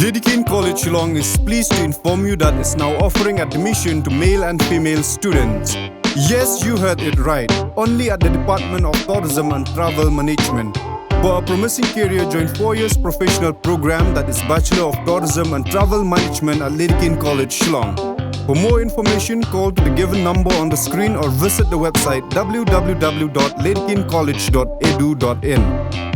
Lidikin College Shillong is pleased to inform you that it's now offering admission to male and female students. Yes, you heard it right. Only at the Department of Tourism and Travel Management. For a promising career, join 4 years professional program that is Bachelor of Tourism and Travel Management at Lidikin College Shillong. For more information, call to the given number on the screen or visit the website www.lidikincollege.edu.in.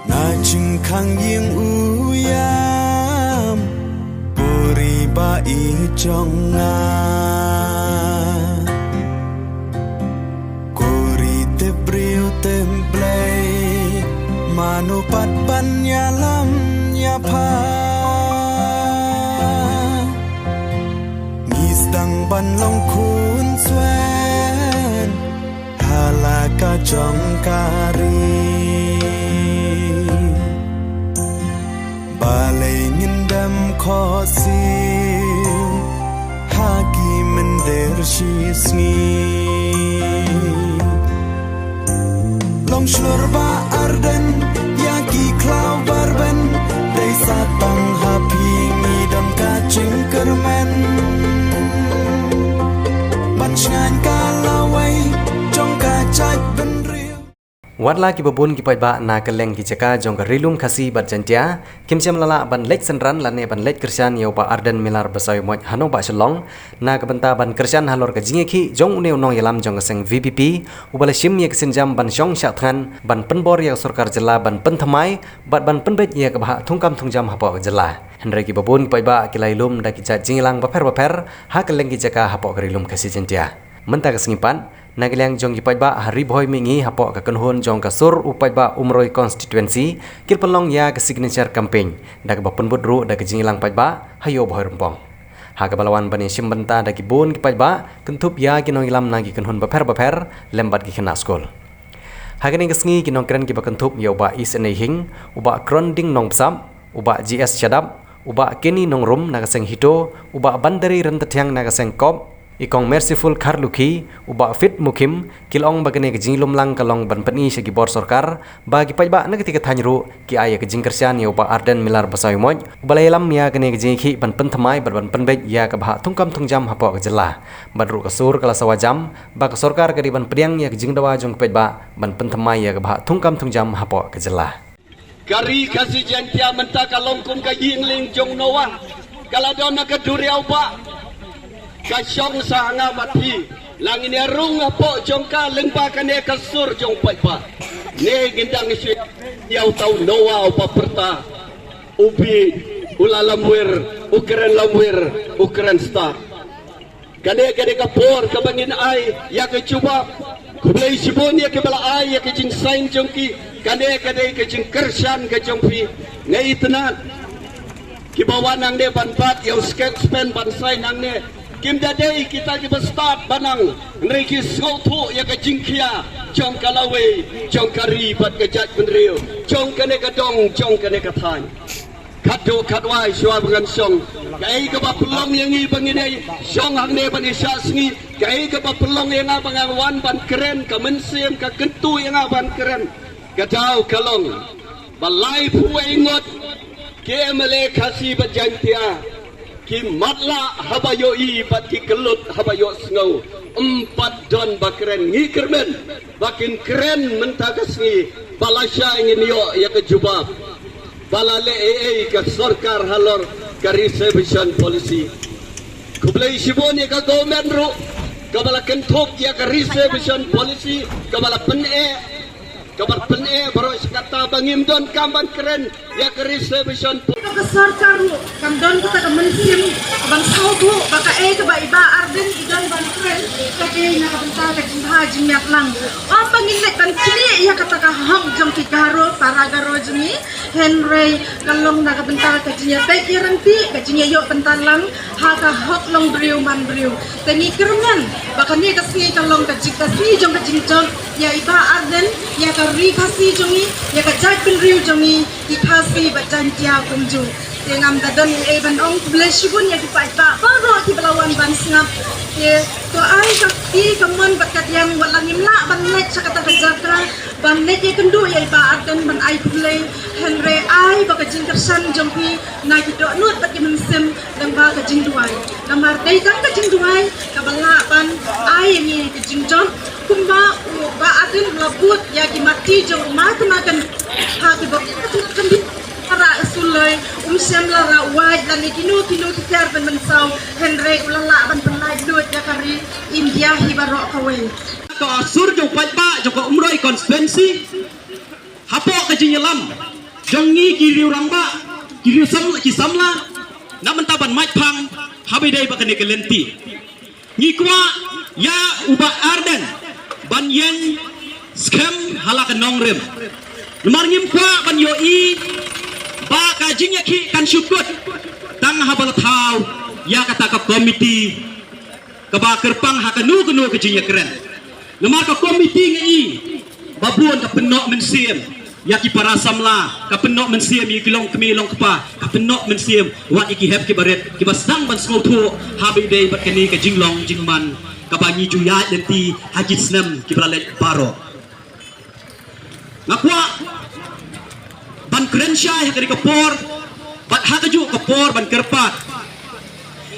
Najing kang ying uyam puri ba ijonga kuri te briu templay manupat panyalam nyapa ngisdang banlong kun swen halaka jongkari balay ngindam khosim hagi mender shisni long shlur ba arden yagi klaw barben desa tang hapi midam kacing kermen bancngan kalawai jong kacaj benri Wadla ki babun ki paiba na kaleng ki jaka jong rilum khasi bat jantia kimchem lala ban lek senran lane ban lek kersian yau ba arden milar basai moj hano ba shalong na kabenta ban kersian halor ka jinge ki jong une unong yalam jong seng VPP ubala shim ye kesenjam ban shong shathan ban penbor ya sarkar jela ban penthamai bat ban penbet ye ka ba thungkam thungjam hapo jela Henry ki babun ki paiba ki lailum da ki ja jingilang baper ha kaleng ki jaka hapo rilum khasi jantia menta ka sengipan Nagiliang jong ipaiba hari boy mingi hapo ka kanhon jong ka sur upaiba umroi constituency kilpalong ya ka signature campaign dag ba penbudru dag jingilang paiba hayo boy rumpong ha ka balawan bani simbenta dag bun ki paiba kentup ya kinong ilam nagi kanhon baper lembat ki khana skol ha ka ning sngi kinong kren ki ba kentup yo ba is nei hing uba kronding nong psam uba GS chadap uba keni nong rum naga seng hito uba bandari rentathyang naga seng kop Ikong merciful karluki uba fit mukim kilong bagane ke jinglum lang kalong ban pani segi bor sarkar bagi paiba na ketika thanyru ki aya ke jingkersian ya uba arden milar basai moj ubalaylam ya kene ke jingki ban penthamai ban penbej ya ka bha thungkam thungjam hapo ke jela badru ka sur kala sawajam ba ka sarkar ke ban priang ya ke jingdawa jong paiba ban penthamai ya ka bha thungkam thungjam hapo ke jela Kari kasih jantia menta kalong kum ka yingling jong nowa kaladona ka duriau ba Kasyong sa nga mati lang inarung po jongka lengpa kane kasur jong paipa ne gendang siya yaw tau noa pa perta ubi ulalamwir ukren star kane kapor kabangin ay ya ke cuba kublay sibon ya ke bala ay ya ke jing sain jongki kane ke jing kersan ke jongpi ngai tenan kibawan ang ne banbat yaw sketchpen bansai nang ne Kim dadai kita kita start banang nriki skotu ya ka jingkia jong kalawe jong kari bat ka jat benriu jong kane ka dong jong kane ka than kado kadwai shwa bangan song kai ka ba pelong yang i bangidai song hang ne ban isya sngi kai ka ba pelong yang abangan wan ban keren ka mensiem ka kentu yang ban keren ka dau kalong balai puai ngot ke mele kasi bajantia Ki matla habayoi bat ki kelut habayo sngau empat don bakren ngi kermen bakin keren mentagasngi balasya ingin yo ya ke jubab balale ke sarkar halor ke reservation policy kublai sibon ya ke government ru kabala kentuk ya ke reservation policy kabala kabar pene baru sekata bangim don kamban keren ya ke reservation ke sarkar kam don kita ke mensim bang saudu baka ke ba iba arden idan ban keren ka ke na bentar ke haji miak lang am bangin ban kini ya kata ka hang jong ki garo para garo jimi Henry kalong na ka bentar ke jinya baik iranti ke jinya yo bentar lang ha ka hok long briu man briu tani kerman baka ni ka si kalong ka jika si jong ka jingjong ya iba arden ya ka rikasi jongi ya ka jat riu jongi ikasi bajantia kumju tengam dadon ban ong bleshibun ya ki pa bago ki belawan ban singap ye to ai ka ti kamon bakat yang walang imla ban lek sa kata ka ban le je kendu ya ba arden ban ai pule henre ai ba ka jing kersan jompi na ki do nut ba ki mensim dan ba ka jing duai namar dei kan ka jing duai ka bala ban ai ni ki jing jom kumba ba arden labut ya ki mati jom ma kan ha ki ba kan para sulai sem lara waj dan kinu tiar ban mensau henre ulala ban penlai duit ya kari India hibarok kawai ko sur jong pai ba jong ko umroi constituency hapo ka jinyalam jong ngi ki riu rang ba ki riu sam ki samla na man taban mai phang habi dei ba ka ne kelenti ngi kwa ya uba arden ban yen scam halaka nongrem lumar ngim kwa ban yo i ba ka jinya ki kan syukut tang habal thau ya kata ka komiti ka ba kerpang hakanu kenu ke jinya keren lemar ka komiti ngai babun ka penok mensiem ya ki para samla ka penok mensiem yi kilong kemi long kapa ka penok mensiem wat iki heb ki baret ki basang ban smol thu habi dei bat kani ka jinglong jingman ka bangi juya denti hajit snem ki balale baro ngakwa ban krensha ya kari kapor bat hakaju kapor ban kerpat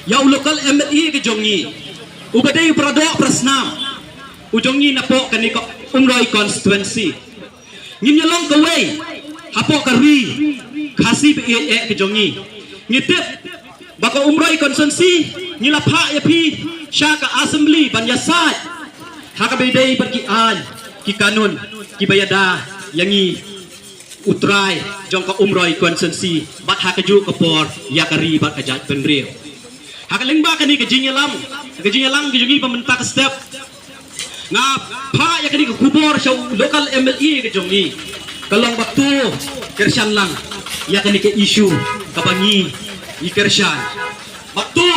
ya lokal MLE ke jongi ubadai pradok prasnam ujongi napo kaniko umroi constituency nginyalong kawai hapo kari khasi be ke jongi ngitip baka umroi constituency ngilapha ya pi syaka assembly banyasat hakabedei bagi an ki kanun ki bayada yangi utrai jongka umroi constituency bat hakaju kapor yakari bat kajat penril hakalingba kani ke jinyalam ke jongi pemerintah ke step nga pa ya kani ke kubor show local MLE ke jongi kalong waktu kersan lang ya kani ke isu kabangi i kersan waktu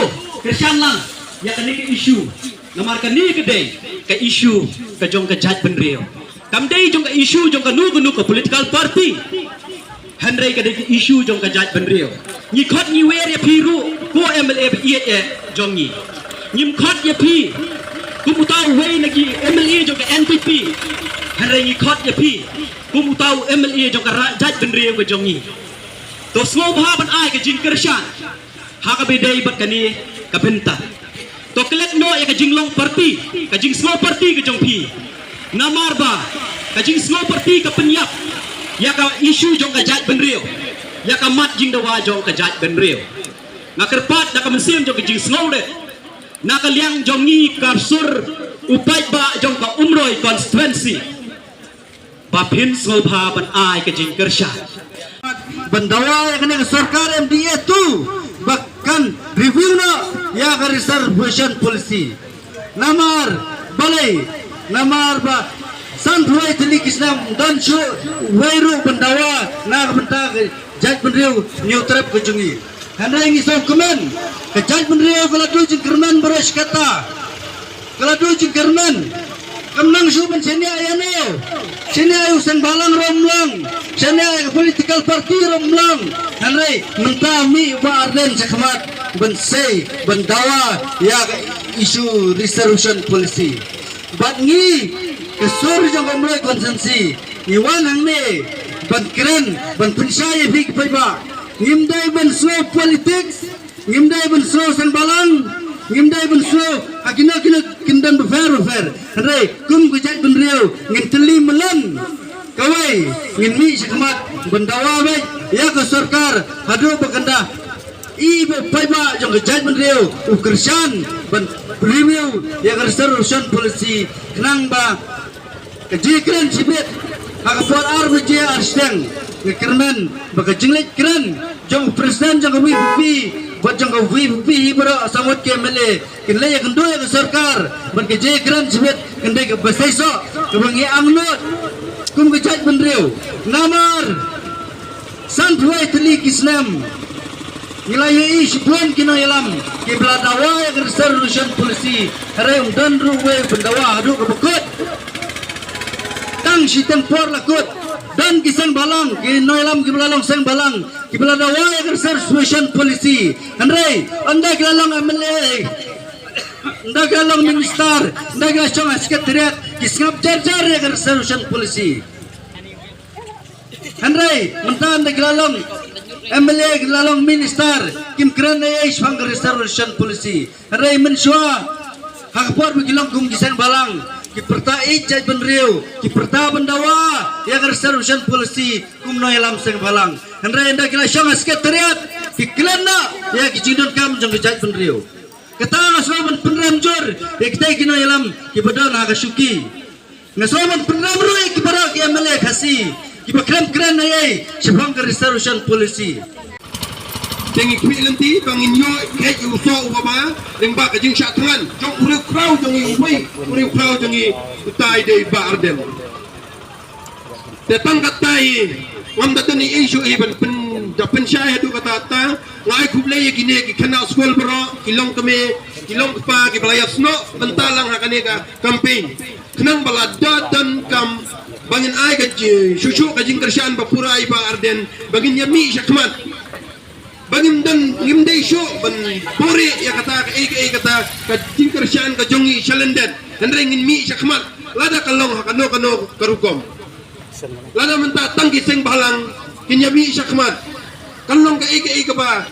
kersan lang ya kani ke isu namar kani ke day ke isu ke jong ke jat penril kam day jong ke isu jong ke nu ke political party Henry ke day ke isu jong ke jat penril ni khot ni wer ya piru ko MLA be ie jongi nyim khot ya pi kumutau wei lagi MLA jong ke NPP Henry ni khot ya pi kumutau MLA jong ke jat penril ke jongi to smo bha ban ai ke jing kershan ha ka be day bat kani ka benta to kelet no ya ka jinglong party ka jing smo party ke jong pi namar ba ka jing smo party ka penyap ya ka isu jong ka jat penril ya ka mat jing dawa jong ka jat penril na kerpat na ka mensim jong ka jing smo de na ka liang jong ni karsur upai ba jong ka umroi constituency papin smo bha ban ai ka jing kershan bandawa ya kena sarkar MDA tu bahkan review na ya ke reservation policy namar balai namar ba santuai teli kisnam dan shu wairu bandawa na benta jaj penriu new trap ke jungi handa ingi so komen ke jaj penriu kala tu jingkerman beres kata kala tu jingkerman kamnang shu ben seni ayane seni ayu sen balang romlang seni ayu political party romlang hanrai menta mi ba arden sakmat ben sei ben dawa ya isu resolution policy bat ngi kesur jang kamloi konsensi ni wan hang ne ban keren ban pensai big ba ngimdai ben slow politics ngimdai ben slow sen balang ngimdai ben slow akina kindan befer hanrai kum gujat ben riau ngin teli melan kawai ngin mi sakmat ben dawa be ya ke sarkar hadu bakanda ibu paiba jong gujat ben riau ukersan ben review ya ke resolution policy kenang ba kejikran sibit hakapor ar bejia arsteng ngekermen baka jinglet keren jong presiden jong wipi buat jong wipi bro samut ke mele kinle ya kendo ya sarkar ban kejikran sibit kendai ke besaiso ke bangi amnot kum kejat benriu namar santuai teli kisnam nilai isbuan kino yalam ke beladawa ya resolution policy harem dan ruwe bendawa adu ke bekut tang si tempor lakut dan kisan balang ki noilam ki belalong sen balang ki beladawa ya resolution policy andai anda kelalong MLA anda kelalong minister anda kelalong sekretariat ki skap jar ya resolution policy Henry mentan de lalong MLA lalong minister kim kran ay pang restoration policy Henry mensua hakpor bigilong kum gisang balang ki pertai jai benriu ki perta bendawa yang restoration policy kum no yalam seng balang Henry nda kila syong sekretariat ki klana ya ki jidon kam jong jai benriu kata ngasoman penram jor kita kino yalam ki badon haga syuki ngasoman penram rui ki barak ya mele khasi ki bakram kran ayai sebang restoration policy tengi kui lenti bangin yo kai uso ubama deng ba kajing syatran jong uri krau jong ubai uri krau jong utai de ba arden datang katai ngam datani isu iban pen dapen syai hadu kata ta ngai kuble ye gine ki kana skol bro kilong keme kilong pa ki balayat sno bentalang hakane ka campaign kenang balada dan kam bangin ai ka shushu kajing kersian bapura iba arden bangin yami syakmat bangin dan ngimdei syo ban puri ya kata kata kajing kersian ka jongi chalenden dan rengin mi syakmat lada kalong hakano kano karukom lada menta tangki seng balang kinyami syakmat kalong ka ba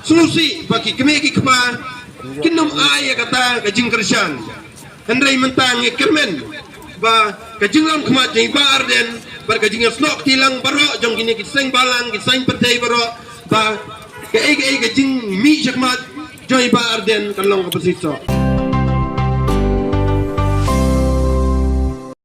solusi bagi kemeki kapa kinom ay kata kajing kersian Henry mentang kermen ba kajing lam kema jeng ba arden bar kajing snok tilang baro jong gini kiseng balang kiseng pertai baro ba kajing mi syakmat joy ba arden kalong kapasito